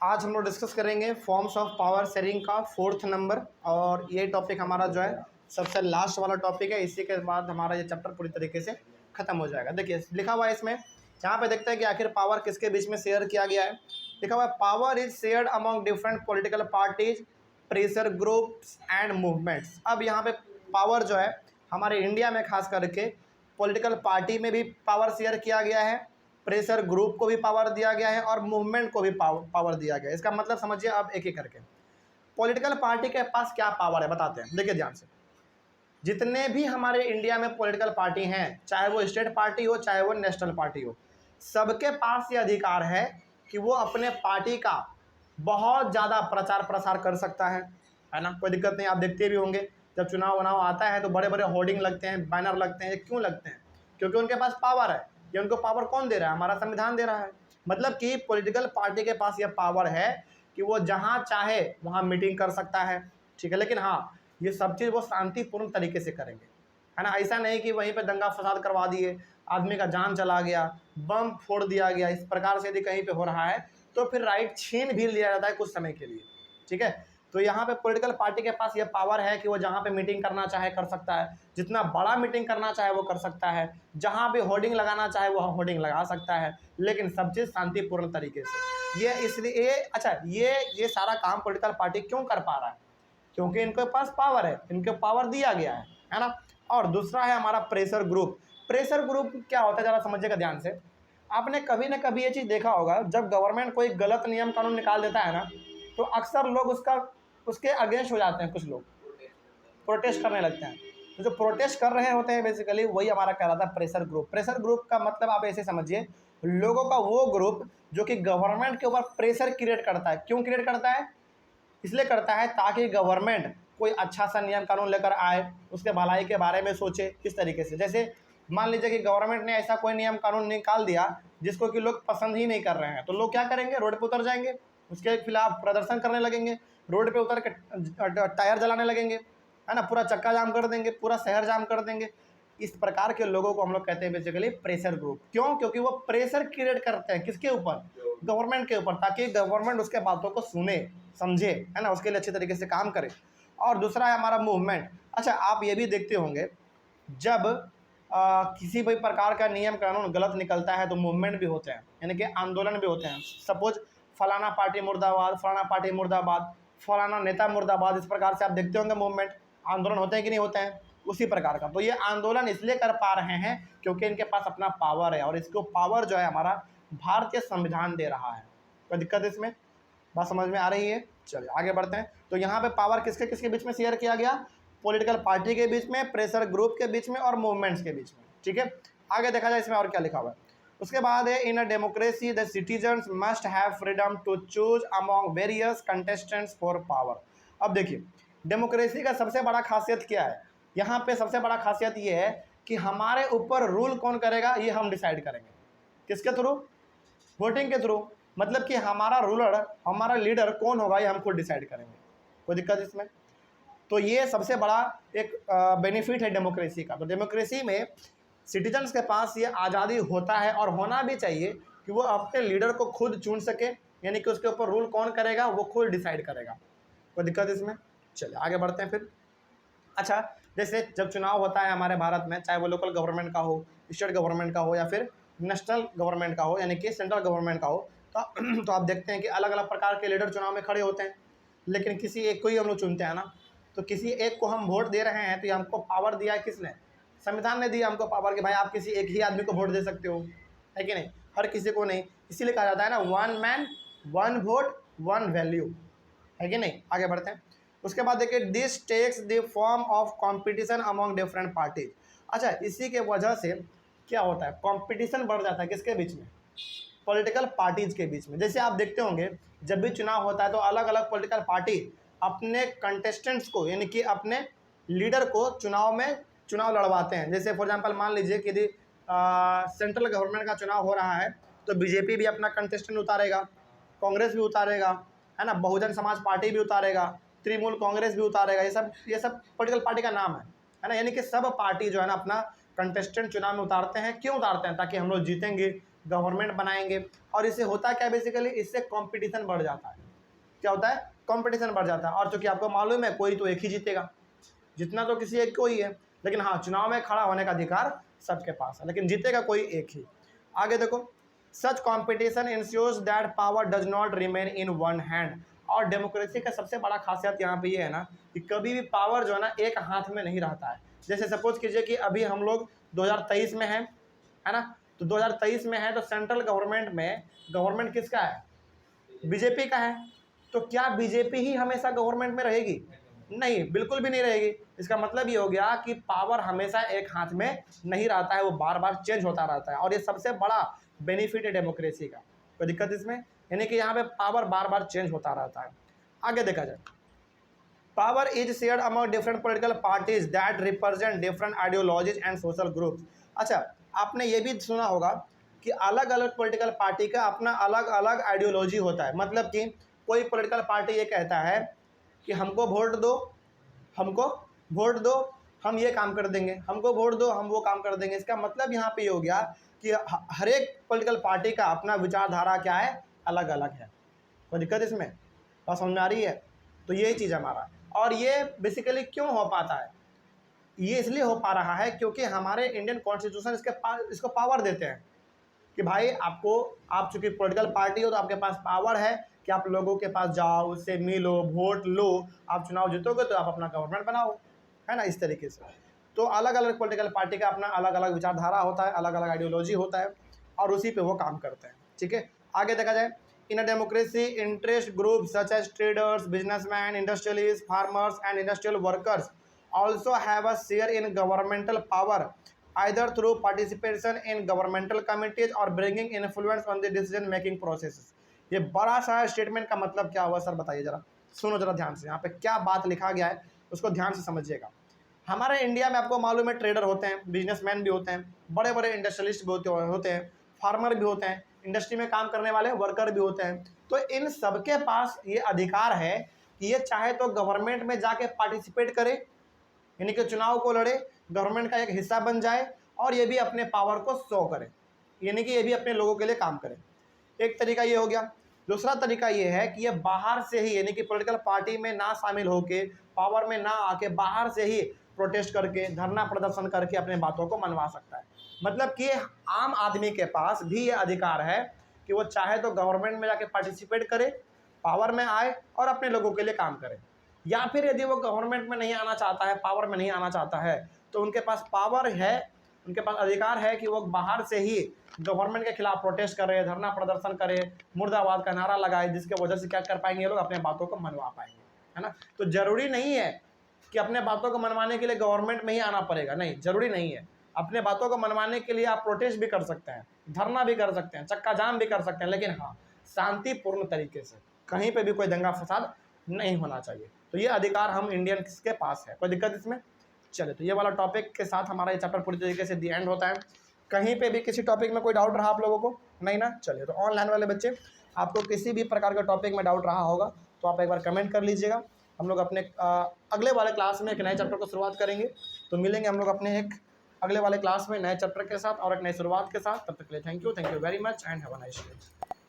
आज हम लोग डिस्कस करेंगे फॉर्म्स ऑफ पावर शेयरिंग का 4th नंबर। और ये टॉपिक हमारा जो है सबसे लास्ट वाला टॉपिक है। इसी के बाद हमारा ये चैप्टर पूरी तरीके से खत्म हो जाएगा। देखिए लिखा हुआ है इसमें, यहाँ पे देखते हैं कि आखिर पावर किसके बीच में शेयर किया गया है। लिखा हुआ है power is shared among different political parties, pressure groups and movements. अब यहाँ पे पावर जो है हमारे इंडिया में खास करके पॉलिटिकल पार्टी में भी पावर शेयर किया गया है, प्रेशर ग्रुप को भी पावर दिया गया है और मूवमेंट को भी पावर दिया गया है। इसका मतलब समझिए आप एक एक करके। पॉलिटिकल पार्टी के पास क्या पावर है बताते हैं, देखिए ध्यान से। जितने भी हमारे इंडिया में पॉलिटिकल पार्टी हैं, चाहे वो स्टेट पार्टी हो चाहे वो नेशनल पार्टी हो, सबके पास ये अधिकार है कि वो अपने पार्टी का बहुत ज़्यादा प्रचार प्रसार कर सकता है ना। कोई दिक्कत नहीं। आप देखते भी होंगे जब चुनाव वुनाव आता है तो बड़े बड़े होर्डिंग लगते हैं, बैनर लगते हैं। क्यों लगते हैं? क्योंकि उनके पास पावर है। ये उनको पावर कौन दे रहा है? हमारा संविधान दे रहा है। मतलब कि पॉलिटिकल पार्टी के पास ये पावर है कि वो जहाँ चाहे वहाँ मीटिंग कर सकता है, ठीक है। लेकिन हाँ, ये सब चीज़ वो शांतिपूर्ण तरीके से करेंगे, है ना। ऐसा नहीं कि वहीं पे दंगा फसाद करवा दिए, आदमी का जान चला गया, बम फोड़ दिया गया। इस प्रकार से यदि कहीं पे हो रहा है तो फिर राइट छीन भी लिया जाता है कुछ समय के लिए, ठीक है। तो यहाँ पे पॉलिटिकल पार्टी के पास ये पावर है कि वो जहाँ पे मीटिंग करना चाहे कर सकता है, जितना बड़ा मीटिंग करना चाहे वो कर सकता है, जहाँ पे होर्डिंग लगाना चाहे वो होर्डिंग लगा सकता है, लेकिन सब चीज़ शांतिपूर्ण तरीके से। ये इसलिए अच्छा ये सारा काम पॉलिटिकल पार्टी क्यों कर पा रहा है? क्योंकि इनके पास पावर है, इनको पावर दिया गया है ना। और दूसरा है हमारा प्रेशर ग्रुप। प्रेशर ग्रुप क्या होता है ज़रा समझिएगा ध्यान से। आपने कभी ना कभी ये चीज़ देखा होगा, जब गवर्नमेंट कोई गलत नियम कानून निकाल देता है ना, तो अक्सर लोग उसके अगेंस्ट हो जाते हैं। कुछ लोग प्रोटेस्ट करने लगते हैं। तो जो प्रोटेस्ट कर रहे होते हैं बेसिकली वही हमारा कहलाता है प्रेशर ग्रुप। प्रेशर ग्रुप का मतलब आप ऐसे समझिए, लोगों का वो ग्रुप जो कि गवर्नमेंट के ऊपर प्रेशर क्रिएट करता है। क्यों क्रिएट करता है? इसलिए करता है ताकि गवर्नमेंट कोई अच्छा सा नियम कानून लेकर आए, उसके भलाई के बारे में सोचे। किस तरीके से? जैसे मान लीजिए कि गवर्नमेंट ने ऐसा कोई नियम कानून निकाल दिया जिसको कि लोग पसंद ही नहीं कर रहे हैं, तो लोग क्या करेंगे? रोड पे उतर जाएंगे, उसके खिलाफ प्रदर्शन करने लगेंगे, रोड पे उतर के टायर जलाने लगेंगे, है ना, पूरा चक्का जाम कर देंगे, पूरा शहर जाम कर देंगे। इस प्रकार के लोगों को हम लोग कहते हैं बेसिकली प्रेशर ग्रुप। क्यों? क्योंकि वो प्रेशर क्रिएट करते हैं किसके ऊपर? गवर्नमेंट के ऊपर, ताकि गवर्नमेंट उसके बातों को सुने, समझे, है ना, उसके लिए अच्छे तरीके से काम करे। और दूसरा है हमारा मूवमेंट। अच्छा, आप ये भी देखते होंगे जब किसी भी प्रकार का नियम कानून गलत निकलता है तो मूवमेंट भी होते हैं, यानी कि आंदोलन भी होते हैं। सपोज फलाना पार्टी मुर्दाबाद, फलाना पार्टी मुर्दाबाद, फलाना नेता मुर्दाबाद, इस प्रकार से आप देखते होंगे मूवमेंट, आंदोलन होते हैं कि नहीं होते हैं, उसी प्रकार का। तो ये आंदोलन इसलिए कर पा रहे हैं क्योंकि इनके पास अपना पावर है, और इसको पावर जो है हमारा भारतीय संविधान दे रहा है। कोई दिक्कत इसमें? बात समझ में आ रही है? चलिए आगे बढ़ते हैं। तो यहाँ पे पावर किसके किसके बीच में शेयर किया गया? पॉलिटिकल पार्टी के बीच में, प्रेशर ग्रुप के बीच में और मूवमेंट्स के बीच में, ठीक है। आगे देखा जाए इसमें और क्या लिखा हुआ है। उसके बाद है in a democracy the citizens must have freedom to choose among various contestants for power. अब देखिए डेमोक्रेसी का सबसे बड़ा खासियत क्या है? यहाँ पे सबसे बड़ा खासियत ये है कि हमारे ऊपर रूल कौन करेगा ये हम डिसाइड करेंगे। किसके थ्रू? वोटिंग के थ्रू। मतलब कि हमारा रूलर, हमारा लीडर कौन होगा ये हम खुद डिसाइड करेंगे। कोई दिक्कत इसमें? तो ये सबसे बड़ा एक बेनिफिट है डेमोक्रेसी का। तो डेमोक्रेसी में सिटीजन्स के पास ये आज़ादी होता है और होना भी चाहिए कि वो अपने लीडर को खुद चुन सके, यानी कि उसके ऊपर रूल कौन करेगा वो खुद डिसाइड करेगा। कोई दिक्कत इसमें? चलिए आगे बढ़ते हैं फिर। अच्छा, जैसे जब चुनाव होता है हमारे भारत में, चाहे वो लोकल गवर्नमेंट का हो, स्टेट गवर्नमेंट का हो या फिर नेशनल गवर्नमेंट का हो, यानी कि सेंट्रल गवर्नमेंट का हो, तो आप देखते हैं कि अलग अलग प्रकार के लीडर चुनाव में खड़े होते हैं, लेकिन किसी एक को ही हम लोग चुनते हैं ना। तो किसी एक को हम वोट दे रहे हैं तो ये हमको पावर दिया है किसने? संविधान ने दिया हमको पावर कि भाई आप किसी एक ही आदमी को वोट दे सकते हो, है कि नहीं? हर किसी को नहीं। इसीलिए कहा जाता है ना, one man one vote one value, है कि नहीं? आगे बढ़ते हैं। उसके बाद देखिए this takes the form of competition among different parties. अच्छा, इसी के वजह से क्या होता है? कंपटीशन बढ़ जाता है किसके बीच में? पॉलिटिकल पार्टीज के बीच में। जैसे आप देखते होंगे जब भी चुनाव होता है तो अलग अलग पॉलिटिकल पार्टी अपने कंटेस्टेंट्स को, यानी कि अपने लीडर को चुनाव लड़वाते हैं। जैसे फॉर एग्जांपल मान लीजिए कि यदि सेंट्रल गवर्नमेंट का चुनाव हो रहा है तो बीजेपी भी अपना कंटेस्टेंट उतारेगा, कांग्रेस भी उतारेगा, है ना, बहुजन समाज पार्टी भी उतारेगा, तृणमूल कांग्रेस भी उतारेगा। ये सब पॉलिटिकल पार्टी का नाम है ना। यानी कि सब पार्टी जो है ना अपना कंटेस्टेंट चुनाव में उतारते हैं। क्यों उतारते हैं? ताकि हम लोग जीतेंगे, गवर्नमेंट बनाएंगे। और इससे होता क्या बेसिकली, इससे कंपटीशन बढ़ जाता है। क्या होता है, कंपटीशन बढ़ जाता है। और चूंकि आपको मालूम है कोई तो एक ही जीतेगा, जितना तो किसी एक को ही है, लेकिन हाँ चुनाव में खड़ा होने का अधिकार सबके पास है, लेकिन जीतेगा कोई एक ही। आगे देखो, such competition ensures that power does not remain in one hand. और डेमोक्रेसी का सबसे बड़ा खासियत यहाँ पे ये है ना कि कभी भी पावर जो है ना एक हाथ में नहीं रहता है। जैसे सपोज कीजिए कि अभी हम लोग 2023 में है ना, तो 2023 में है तो सेंट्रल गवर्नमेंट में गवर्नमेंट किसका है, बीजेपी का है। तो क्या बीजेपी ही हमेशा गवर्नमेंट में रहेगी, नहीं, बिल्कुल भी नहीं रहेगी। इसका मतलब ये हो गया कि पावर हमेशा एक हाथ में नहीं रहता है, वो बार बार चेंज होता रहता है। और ये सबसे बड़ा बेनिफिट है डेमोक्रेसी का, कोई दिक्कत इसमें, यानी कि यहाँ पे पावर बार बार चेंज होता रहता है। आगे देखा जाए, power is shared among different political parties that represent different ideologies and social groups. अच्छा, आपने ये भी सुना होगा कि अलग अलग पॉलिटिकल पार्टी का अपना अलग अलग आइडियोलॉजी होता है। मतलब कि कोई पॉलिटिकल पार्टी ये कहता है कि हमको वोट दो, हमको वोट दो, हम ये काम कर देंगे, हमको वोट दो, हम वो काम कर देंगे। इसका मतलब यहाँ पे ये हो गया कि हर एक पॉलिटिकल पार्टी का अपना विचारधारा क्या है, अलग अलग है। कोई दिक्कत इसमें, बात समझ में आ रही है? तो यही चीज़ हमारा, और ये बेसिकली क्यों हो पाता है, ये इसलिए हो पा रहा है क्योंकि हमारे इंडियन कॉन्स्टिट्यूशन इसको पावर देते हैं कि भाई आपको, आप चूंकि पॉलिटिकल पार्टी हो तो आपके पास पावर है कि आप लोगों के पास जाओ, उससे मिलो, वोट लो, आप चुनाव जीतोगे तो आप अपना गवर्नमेंट बनाओ, है ना, इस तरीके से। तो अलग अलग पॉलिटिकल पार्टी का अपना अलग अलग विचारधारा होता है, अलग अलग आइडियोलॉजी होता है, और उसी पे वो काम करते हैं। ठीक है, आगे देखा जाए, in a democracy interest group such as traders, businessman, industrialist, farmers and industrial workers also have a share in governmental power either through participation in governmental committees or bringing influence on the decision making processes। ये बड़ा सा statement का मतलब क्या हुआ sir, बताइए जरा, सुनो जरा ध्यान से, यहाँ पे क्या बात लिखा गया है उसको ध्यान से समझिएगा। हमारे इंडिया में आपको मालूम है ट्रेडर होते हैं, बिजनेसमैन भी होते हैं, बड़े बड़े इंडस्ट्रियलिस्ट भी होते हैं, फार्मर भी होते हैं, इंडस्ट्री में काम करने वाले वर्कर भी होते हैं। तो इन सबके पास ये अधिकार है कि ये चाहे तो गवर्नमेंट में जाके पार्टिसिपेट करे, यानी कि चुनाव को लड़े, गवर्नमेंट का एक हिस्सा बन जाए, और ये भी अपने पावर को शो करे, यानी कि ये भी अपने लोगों के लिए काम करे। एक तरीका ये हो गया। दूसरा तरीका ये है कि ये बाहर से ही, यानी कि पॉलिटिकल पार्टी में ना शामिल होके, पावर में ना आके, बाहर से ही प्रोटेस्ट करके, धरना प्रदर्शन करके अपने बातों को मनवा सकता है। मतलब कि आम आदमी के पास भी ये अधिकार है कि वो चाहे तो गवर्नमेंट में जाके पार्टिसिपेट करे, पावर में आए और अपने लोगों के लिए काम करे। या फिर यदि वो गवर्नमेंट में नहीं आना चाहता है, पावर में नहीं आना चाहता है, तो उनके पास पावर है, उनके पास अधिकार है कि वो बाहर से ही गवर्नमेंट के खिलाफ प्रोटेस्ट करे, धरना प्रदर्शन करे, मुर्दाबाद का नारा लगाए, जिसके वजह से क्या कर पाएंगे, ये लोग अपने बातों को मनवा पाएंगे, है ना। तो जरूरी नहीं है कि अपने बातों को मनवाने के लिए गवर्नमेंट में ही आना पड़ेगा, नहीं, जरूरी नहीं है। अपने बातों को मनवाने के लिए आप प्रोटेस्ट भी कर सकते हैं, धरना भी कर सकते हैं, चक्का जाम भी कर सकते हैं, लेकिन हाँ शांतिपूर्ण तरीके से, कहीं पे भी कोई दंगा फसाद नहीं होना चाहिए। तो ये अधिकार हम इंडियन के पास है, कोई दिक्कत इसमें। चले, तो ये वाला टॉपिक के साथ हमारा ये चैप्टर पूरी तरीके से दी एंड होता है। कहीं पे भी किसी टॉपिक में कोई डाउट रहा आप लोगों को, नहीं ना? चलिए, तो ऑनलाइन वाले बच्चे, आपको किसी भी प्रकार का टॉपिक में डाउट रहा होगा तो आप एक बार कमेंट कर लीजिएगा। हम लोग अपने अगले वाले क्लास में एक नए चैप्टर को शुरुआत करेंगे, तो मिलेंगे हम लोग अपने एक अगले वाले क्लास में नए चैप्टर के साथ और एक नई शुरुआत के साथ। तब तक के लिए thank you very much and have a nice day.